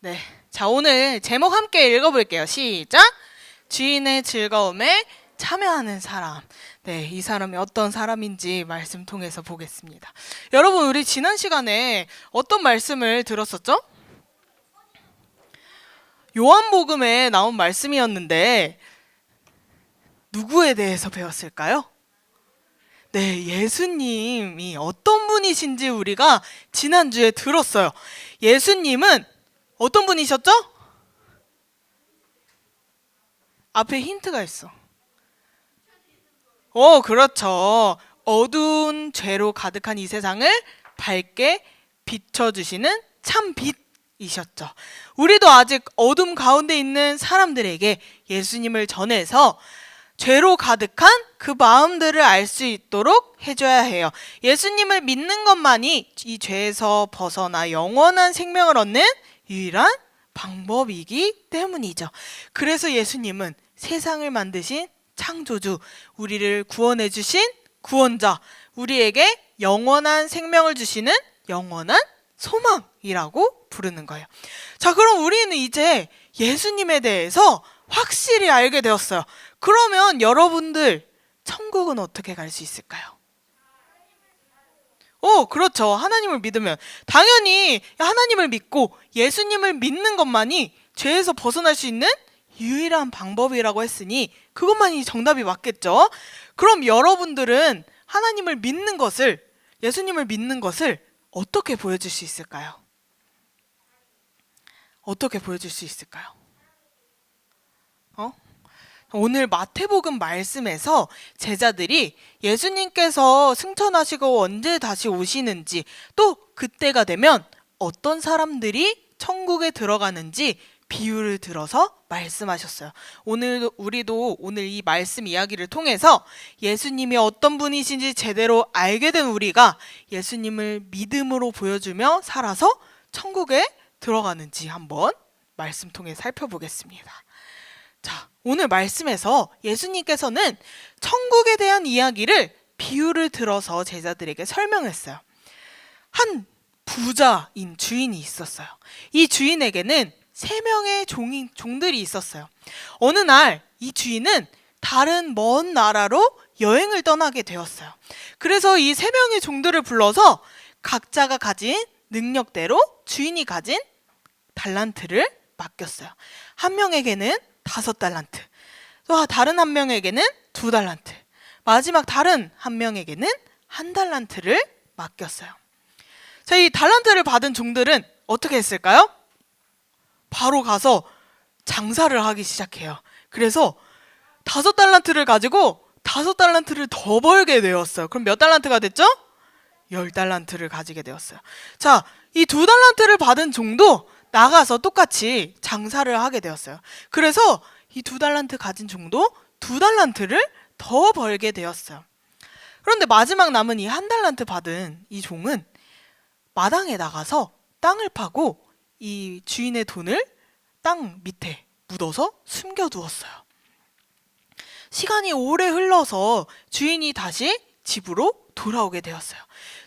네, 자 오늘 제목 함께 읽어볼게요. 시작! 주인의 즐거움에 참여하는 사람. 네, 이 사람이 어떤 사람인지 말씀 통해서 보겠습니다. 여러분, 우리 지난 시간에 어떤 말씀을 들었었죠? 요한복음에 나온 말씀이었는데 누구에 대해서 배웠을까요? 네, 예수님이 어떤 분이신지 우리가 지난주에 들었어요. 예수님은 어떤 분이셨죠? 앞에 힌트가 있어. 그렇죠. 어두운 죄로 가득한 이 세상을 밝게 비춰주시는 참 빛이셨죠. 우리도 아직 어둠 가운데 있는 사람들에게 예수님을 전해서 죄로 가득한 그 마음들을 알 수 있도록 해줘야 해요. 예수님을 믿는 것만이 이 죄에서 벗어나 영원한 생명을 얻는 유일한 방법이기 때문이죠. 그래서 예수님은 세상을 만드신 창조주, 우리를 구원해 주신 구원자, 우리에게 영원한 생명을 주시는 영원한 소망이라고 부르는 거예요. 자, 그럼 우리는 이제 예수님에 대해서 확실히 알게 되었어요. 그러면 여러분들 천국은 어떻게 갈 수 있을까요? 그렇죠. 하나님을 믿으면 당연히 하나님을 믿고 예수님을 믿는 것만이 죄에서 벗어날 수 있는 유일한 방법이라고 했으니 그것만이 정답이 맞겠죠. 그럼 여러분들은 하나님을 믿는 것을, 예수님을 믿는 것을 어떻게 보여줄 수 있을까요? 어떻게 보여줄 수 있을까요? 오늘 마태복음 말씀에서 제자들이 예수님께서 승천하시고 언제 다시 오시는지, 또 그때가 되면 어떤 사람들이 천국에 들어가는지 비유를 들어서 말씀하셨어요. 우리도 오늘 이 말씀 이야기를 통해서 예수님이 어떤 분이신지 제대로 알게 된 우리가 예수님을 믿음으로 보여주며 살아서 천국에 들어가는지 한번 말씀 통해 살펴보겠습니다. 자, 오늘 말씀에서 예수님께서는 천국에 대한 이야기를 비유를 들어서 제자들에게 설명했어요. 한 부자인 주인이 있었어요. 이 주인에게는 3명의 종들이 있었어요. 어느 날 이 주인은 다른 먼 나라로 여행을 떠나게 되었어요. 그래서 이 3명의 종들을 불러서 각자가 가진 능력대로 주인이 가진 달란트를 맡겼어요. 한 명에게는 5달란트, 또 다른 한 명에게는 2달란트, 마지막 다른 한 명에게는 1달란트를 맡겼어요. 자, 이 달란트를 받은 종들은 어떻게 했을까요? 바로 가서 장사를 하기 시작해요. 그래서 5달란트를 가지고 5달란트를 더 벌게 되었어요. 그럼 몇 달란트가 됐죠? 10달란트를 가지게 되었어요. 자, 이 2달란트를 받은 종도 나가서 똑같이 장사를 하게 되었어요. 그래서 이 2달란트 가진 종도 2달란트를 더 벌게 되었어요. 그런데 마지막 남은 이 1달란트 받은 이 종은 마당에 나가서 땅을 파고 이 주인의 돈을 땅 밑에 묻어서 숨겨두었어요. 시간이 오래 흘러서 주인이 다시 집으로 돌아오게 되었어요.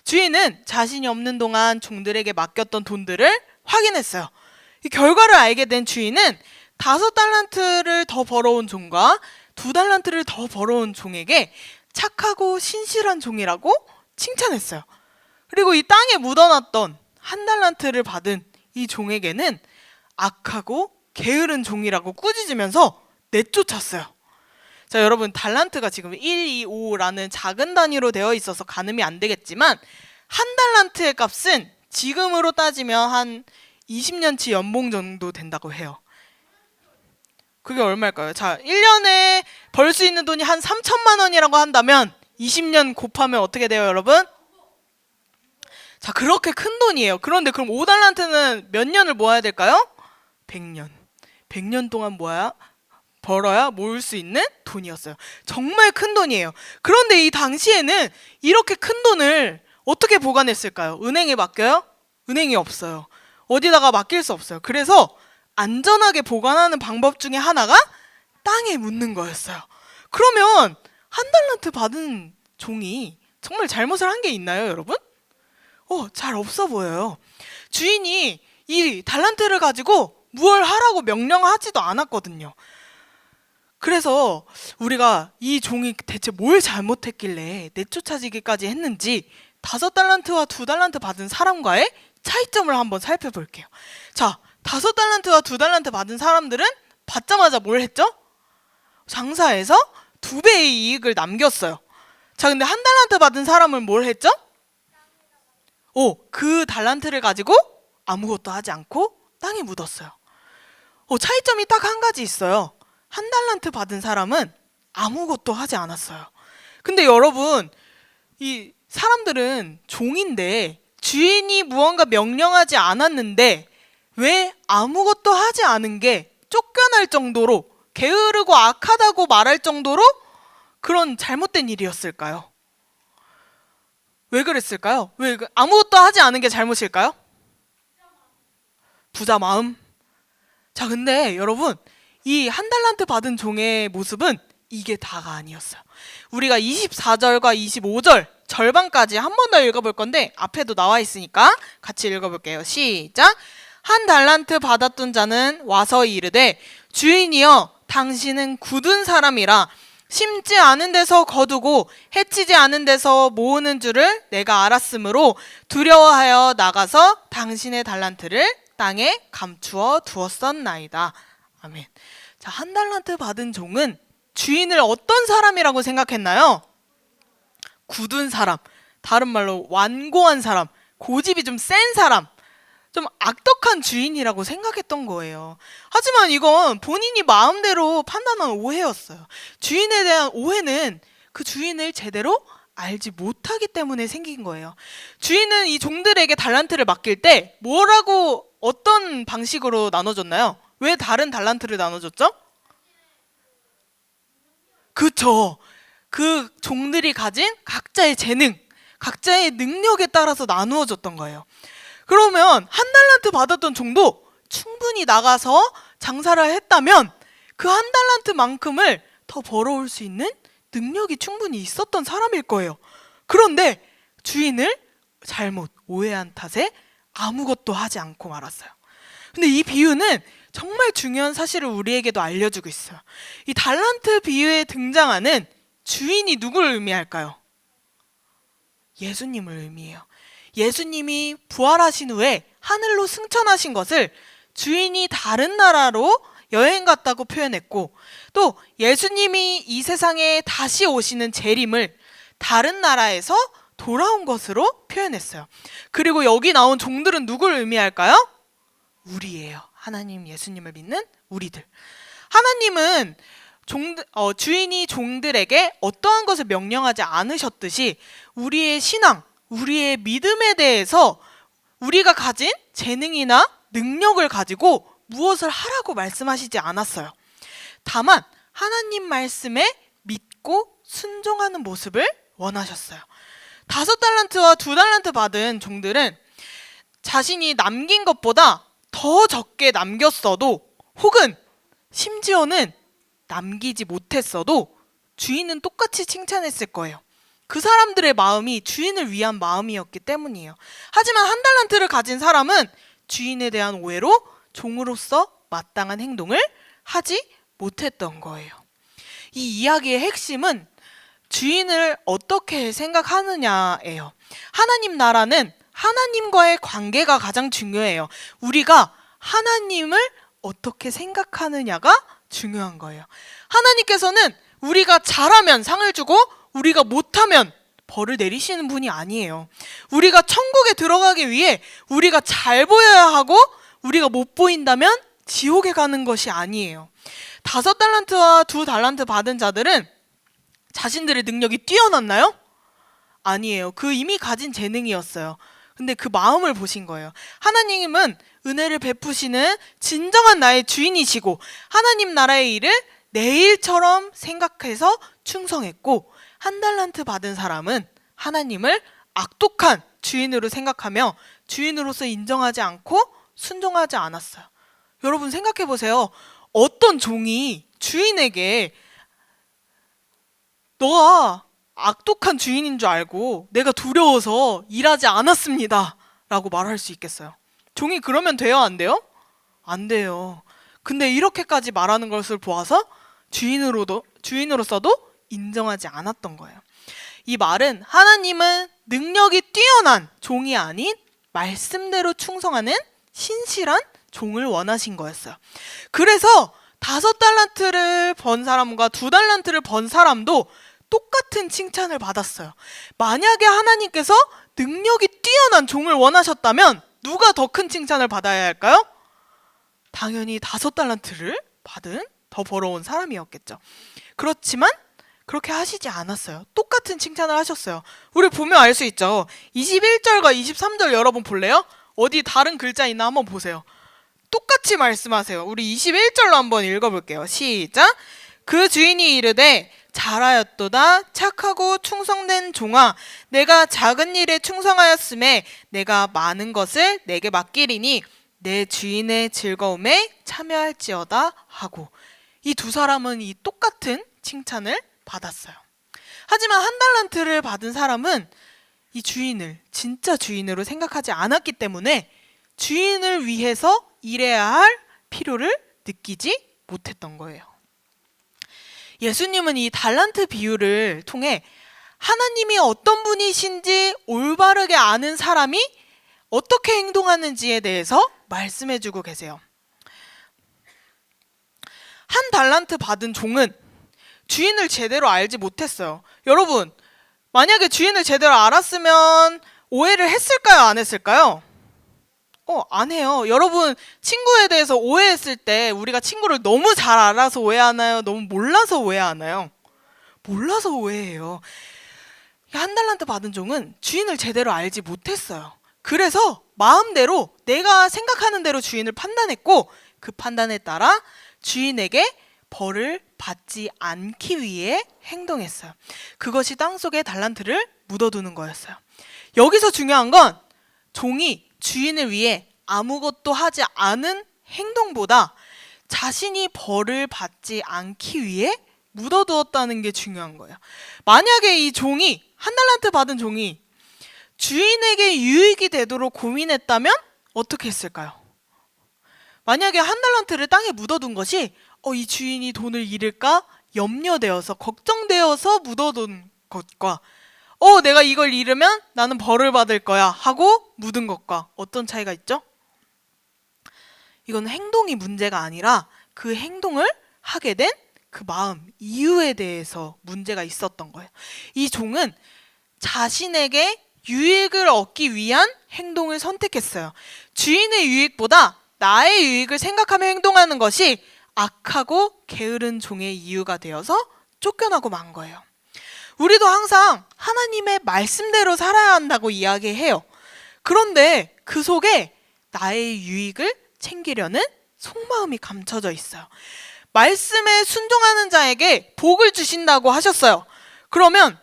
주인은 자신이 없는 동안 종들에게 맡겼던 돈들을 확인했어요. 이 결과를 알게 된 주인은 5달란트를 더 벌어온 종과 2달란트를 더 벌어온 종에게 착하고 신실한 종이라고 칭찬했어요. 그리고 이 땅에 묻어놨던 1달란트를 받은 이 종에게는 악하고 게으른 종이라고 꾸짖으면서 내쫓았어요. 자, 여러분, 달란트가 지금 1, 2, 5라는 작은 단위로 되어 있어서 가늠이 안 되겠지만 1달란트의 값은 지금으로 따지면 한 20년치 연봉 정도 된다고 해요. 그게 얼마일까요? 자, 1년에 벌 수 있는 돈이 한 3천만 원이라고 한다면 20년 곱하면 어떻게 돼요, 여러분? 자, 그렇게 큰 돈이에요. 그런데 그럼 5달란트는 몇 년을 모아야 될까요? 100년. 100년 동안 벌어야 모을 수 있는 돈이었어요. 정말 큰 돈이에요. 그런데 이 당시에는 이렇게 큰 돈을 어떻게 보관했을까요? 은행에 맡겨요? 은행이 없어요. 어디다가 맡길 수 없어요. 그래서 안전하게 보관하는 방법 중에 하나가 땅에 묻는 거였어요. 그러면 1달란트 받은 종이 정말 잘못을 한 게 있나요, 여러분? 잘 없어 보여요. 주인이 이 달란트를 가지고 무얼 하라고 명령하지도 않았거든요. 그래서 우리가 이 종이 대체 뭘 잘못했길래 내쫓아지기까지 했는지 5달란트와 2달란트 받은 사람과의 차이점을 한번 살펴볼게요. 자, 5달란트와 2달란트 받은 사람들은 받자마자 뭘 했죠? 장사해서 2배의 이익을 남겼어요. 자, 근데 1달란트 받은 사람은 뭘 했죠? 그 달란트를 가지고 아무것도 하지 않고 땅에 묻었어요. 차이점이 딱 한 가지 있어요. 1달란트 받은 사람은 아무것도 하지 않았어요. 근데 여러분, 이 사람들은 종인데 주인이 무언가 명령하지 않았는데 왜 아무것도 하지 않은 게 쫓겨날 정도로 게으르고 악하다고 말할 정도로 그런 잘못된 일이었을까요? 왜 그랬을까요? 왜 아무것도 하지 않은 게 잘못일까요? 부자 마음. 자, 근데 여러분, 이 1달란트 받은 종의 모습은 이게 다가 아니었어요. 우리가 24절과 25절 절반까지 한 번 더 읽어볼 건데 앞에도 나와 있으니까 같이 읽어볼게요. 시작! 1달란트 받았던 자는 와서 이르되 주인이여 당신은 굳은 사람이라 심지 않은 데서 거두고 해치지 않은 데서 모으는 줄을 내가 알았으므로 두려워하여 나가서 당신의 달란트를 땅에 감추어 두었었나이다. 아멘. 자, 1달란트 받은 종은 주인을 어떤 사람이라고 생각했나요? 굳은 사람, 다른 말로 완고한 사람, 고집이 좀 센 사람, 좀 악덕한 주인이라고 생각했던 거예요. 하지만 이건 본인이 마음대로 판단한 오해였어요. 주인에 대한 오해는 그 주인을 제대로 알지 못하기 때문에 생긴 거예요. 주인은 이 종들에게 달란트를 맡길 때 뭐라고 어떤 방식으로 나눠줬나요? 왜 다른 달란트를 나눠줬죠? 그쵸. 그 종들이 가진 각자의 재능, 각자의 능력에 따라서 나누어졌던 거예요. 그러면 1달란트 받았던 종도 충분히 나가서 장사를 했다면 그 1달란트만큼을 더 벌어올 수 있는 능력이 충분히 있었던 사람일 거예요. 그런데 주인을 잘못 오해한 탓에 아무것도 하지 않고 말았어요. 근데 이 비유는 정말 중요한 사실을 우리에게도 알려주고 있어요. 이 달란트 비유에 등장하는 주인이 누구를 의미할까요? 예수님을 의미해요. 예수님이 부활하신 후에 하늘로 승천하신 것을 주인이 다른 나라로 여행 갔다고 표현했고, 또 예수님이 이 세상에 다시 오시는 재림을 다른 나라에서 돌아온 것으로 표현했어요. 그리고 여기 나온 종들은 누구를 의미할까요? 우리예요. 하나님 예수님을 믿는 우리들. 하나님은 주인이 종들에게 어떠한 것을 명령하지 않으셨듯이 우리의 신앙, 우리의 믿음에 대해서 우리가 가진 재능이나 능력을 가지고 무엇을 하라고 말씀하시지 않았어요. 다만 하나님 말씀에 믿고 순종하는 모습을 원하셨어요. 5달란트와 2달란트 받은 종들은 자신이 남긴 것보다 더 적게 남겼어도, 혹은 심지어는 남기지 못했어도 주인은 똑같이 칭찬했을 거예요. 그 사람들의 마음이 주인을 위한 마음이었기 때문이에요. 하지만 1달란트를 가진 사람은 주인에 대한 오해로 종으로서 마땅한 행동을 하지 못했던 거예요. 이 이야기의 핵심은 주인을 어떻게 생각하느냐예요. 하나님 나라는 하나님과의 관계가 가장 중요해요. 우리가 하나님을 어떻게 생각하느냐가 중요한 거예요. 하나님께서는 우리가 잘하면 상을 주고 우리가 못하면 벌을 내리시는 분이 아니에요. 우리가 천국에 들어가기 위해 우리가 잘 보여야 하고 우리가 못 보인다면 지옥에 가는 것이 아니에요. 5달란트와 2달란트 받은 자들은 자신들의 능력이 뛰어났나요? 아니에요. 그 이미 가진 재능이었어요. 근데 그 마음을 보신 거예요. 하나님은 은혜를 베푸시는 진정한 나의 주인이시고 하나님 나라의 일을 내 일처럼 생각해서 충성했고, 한 달란트 받은 사람은 하나님을 악독한 주인으로 생각하며 주인으로서 인정하지 않고 순종하지 않았어요. 여러분 생각해 보세요. 어떤 종이 주인에게 너가 악독한 주인인 줄 알고 내가 두려워서 일하지 않았습니다 라고 말할 수 있겠어요? 종이 그러면 돼요, 안 돼요? 안 돼요. 근데 이렇게까지 말하는 것을 보아서 주인으로서도 인정하지 않았던 거예요. 이 말은 하나님은 능력이 뛰어난 종이 아닌 말씀대로 충성하는 신실한 종을 원하신 거였어요. 그래서 5달란트를 번 사람과 2달란트를 번 사람도 똑같은 칭찬을 받았어요. 만약에 하나님께서 능력이 뛰어난 종을 원하셨다면 누가 더 큰 칭찬을 받아야 할까요? 당연히 5달란트를 받은 더 벌어온 사람이었겠죠. 그렇지만 그렇게 하시지 않았어요. 똑같은 칭찬을 하셨어요. 우리 보면 알 수 있죠. 21절과 23절 여러분 볼래요? 어디 다른 글자 있나 한번 보세요. 똑같이 말씀하세요. 우리 21절로 한번 읽어볼게요. 시작! 그 주인이 이르되 잘하였도다 착하고 충성된 종아, 내가 작은 일에 충성하였음에 내가 많은 것을 내게 맡기리니 내 주인의 즐거움에 참여할지어다 하고, 이 두 사람은 이 똑같은 칭찬을 받았어요. 하지만 1달란트를 받은 사람은 이 주인을 진짜 주인으로 생각하지 않았기 때문에 주인을 위해서 일해야 할 필요를 느끼지 못했던 거예요. 예수님은 이 달란트 비유를 통해 하나님이 어떤 분이신지 올바르게 아는 사람이 어떻게 행동하는지에 대해서 말씀해주고 계세요. 1달란트 받은 종은 주인을 제대로 알지 못했어요. 여러분, 만약에 주인을 제대로 알았으면 오해를 했을까요? 안 했을까요? 안 해요. 여러분, 친구에 대해서 오해했을 때 우리가 친구를 너무 잘 알아서 오해하나요? 너무 몰라서 오해하나요? 몰라서 오해해요. 1달란트 받은 종은 주인을 제대로 알지 못했어요. 그래서 마음대로 내가 생각하는 대로 주인을 판단했고, 그 판단에 따라 주인에게 벌을 받지 않기 위해 행동했어요. 그것이 땅속에 달란트를 묻어두는 거였어요. 여기서 중요한 건 종이 주인을 위해 아무것도 하지 않은 행동보다 자신이 벌을 받지 않기 위해 묻어두었다는 게 중요한 거예요. 만약에 이 종이, 1달란트 받은 종이 주인에게 유익이 되도록 고민했다면 어떻게 했을까요? 만약에 1달란트를 땅에 묻어둔 것이 이 주인이 돈을 잃을까 염려되어서 걱정되어서 묻어둔 것과 내가 이걸 잃으면 나는 벌을 받을 거야 하고 묻은 것과 어떤 차이가 있죠? 이건 행동이 문제가 아니라 그 행동을 하게 된 그 마음, 이유에 대해서 문제가 있었던 거예요. 이 종은 자신에게 유익을 얻기 위한 행동을 선택했어요. 주인의 유익보다 나의 유익을 생각하며 행동하는 것이 악하고 게으른 종의 이유가 되어서 쫓겨나고 만 거예요. 우리도 항상 하나님의 말씀대로 살아야 한다고 이야기해요. 그런데 그 속에 나의 유익을 챙기려는 속마음이 감춰져 있어요. 말씀에 순종하는 자에게 복을 주신다고 하셨어요. 그러면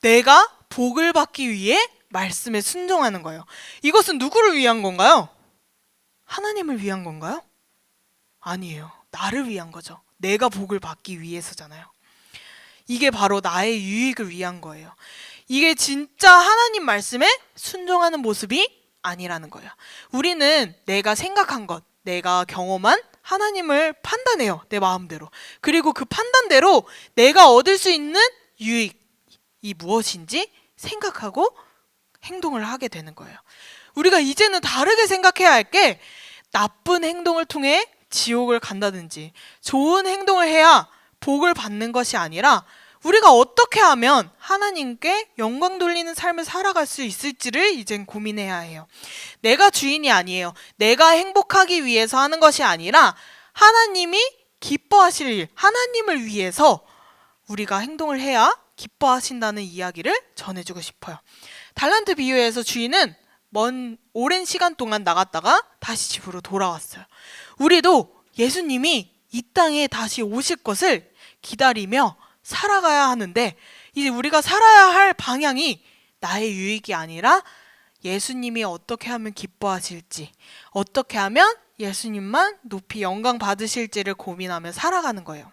내가 복을 받기 위해 말씀에 순종하는 거예요. 이것은 누구를 위한 건가요? 하나님을 위한 건가요? 아니에요. 나를 위한 거죠. 내가 복을 받기 위해서잖아요. 이게 바로 나의 유익을 위한 거예요. 이게 진짜 하나님 말씀에 순종하는 모습이 아니라는 거예요. 우리는 내가 생각한 것, 내가 경험한 하나님을 판단해요. 내 마음대로. 그리고 그 판단대로 내가 얻을 수 있는 유익이 무엇인지 생각하고 행동을 하게 되는 거예요. 우리가 이제는 다르게 생각해야 할 게, 나쁜 행동을 통해 지옥을 간다든지 좋은 행동을 해야 복을 받는 것이 아니라 우리가 어떻게 하면 하나님께 영광 돌리는 삶을 살아갈 수 있을지를 이젠 고민해야 해요. 내가 주인이 아니에요. 내가 행복하기 위해서 하는 것이 아니라 하나님이 기뻐하실 일, 하나님을 위해서 우리가 행동을 해야 기뻐하신다는 이야기를 전해주고 싶어요. 달란트 비유에서 주인은 오랜 시간 동안 나갔다가 다시 집으로 돌아왔어요. 우리도 예수님이 이 땅에 다시 오실 것을 기다리며 살아가야 하는데, 이제 우리가 살아야 할 방향이 나의 유익이 아니라 예수님이 어떻게 하면 기뻐하실지, 어떻게 하면 예수님만 높이 영광 받으실지를 고민하며 살아가는 거예요.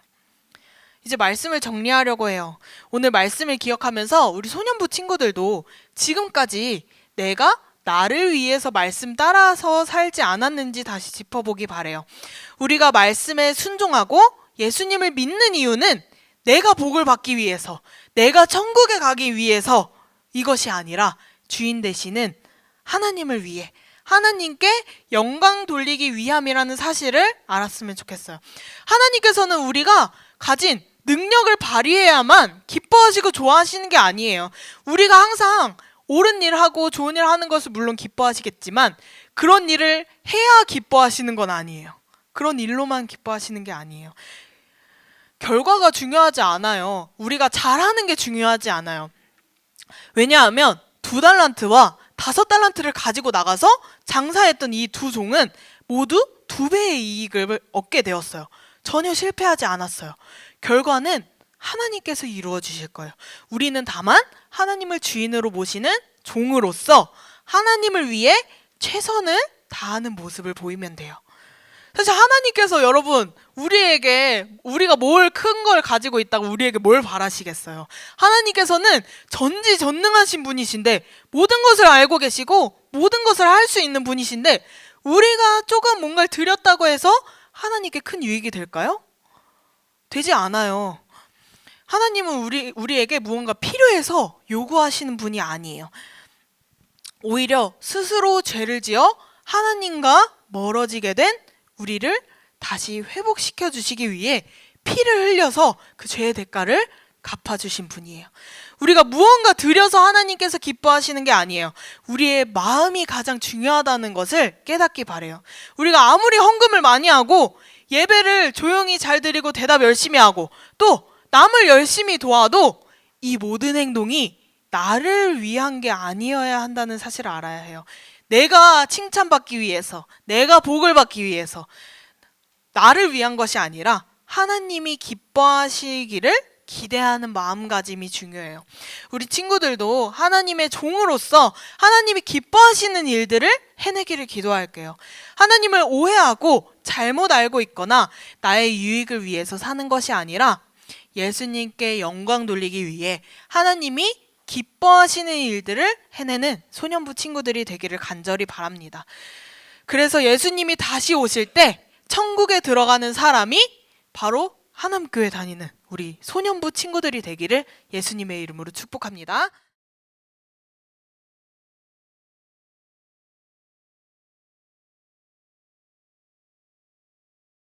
이제 말씀을 정리하려고 해요. 오늘 말씀을 기억하면서 우리 소년부 친구들도 지금까지 내가 나를 위해서 말씀 따라서 살지 않았는지 다시 짚어보기 바래요. 우리가 말씀에 순종하고 예수님을 믿는 이유는 내가 복을 받기 위해서, 내가 천국에 가기 위해서 이것이 아니라 주인 되시는 하나님을 위해, 하나님께 영광 돌리기 위함이라는 사실을 알았으면 좋겠어요. 하나님께서는 우리가 가진 능력을 발휘해야만 기뻐하시고 좋아하시는 게 아니에요. 우리가 항상 옳은 일 하고 좋은 일 하는 것을 물론 기뻐하시겠지만 그런 일을 해야 기뻐하시는 건 아니에요. 그런 일로만 기뻐하시는 게 아니에요. 결과가 중요하지 않아요. 우리가 잘하는 게 중요하지 않아요. 왜냐하면 2달란트와 5달란트를 가지고 나가서 장사했던 이 두 종은 모두 2배의 이익을 얻게 되었어요. 전혀 실패하지 않았어요. 결과는 하나님께서 이루어 주실 거예요. 우리는 다만 하나님을 주인으로 모시는 종으로서 하나님을 위해 최선을 다하는 모습을 보이면 돼요. 사실 하나님께서 여러분 우리가 뭘 큰 걸 가지고 있다고 우리에게 뭘 바라시겠어요. 하나님께서는 전지전능하신 분이신데 모든 것을 알고 계시고 모든 것을 할 수 있는 분이신데 우리가 조금 뭔가를 드렸다고 해서 하나님께 큰 유익이 될까요? 되지 않아요. 하나님은 우리에게 무언가 필요해서 요구하시는 분이 아니에요. 오히려 스스로 죄를 지어 하나님과 멀어지게 된 우리를 다시 회복시켜 주시기 위해 피를 흘려서 그 죄의 대가를 갚아주신 분이에요. 우리가 무언가 드려서 하나님께서 기뻐하시는 게 아니에요. 우리의 마음이 가장 중요하다는 것을 깨닫기 바래요. 우리가 아무리 헌금을 많이 하고 예배를 조용히 잘 드리고 대답 열심히 하고 또 남을 열심히 도와도 이 모든 행동이 나를 위한 게 아니어야 한다는 사실을 알아야 해요. 내가 칭찬받기 위해서, 내가 복을 받기 위해서 나를 위한 것이 아니라 하나님이 기뻐하시기를 기대하는 마음가짐이 중요해요. 우리 친구들도 하나님의 종으로서 하나님이 기뻐하시는 일들을 해내기를 기도할게요. 하나님을 오해하고 잘못 알고 있거나 나의 유익을 위해서 사는 것이 아니라 예수님께 영광 돌리기 위해 하나님이 기뻐하시는 일들을 해내는 소년부 친구들이 되기를 간절히 바랍니다. 그래서 예수님이 다시 오실 때 천국에 들어가는 사람이 바로 하남교회 다니는 우리 소년부 친구들이 되기를 예수님의 이름으로 축복합니다.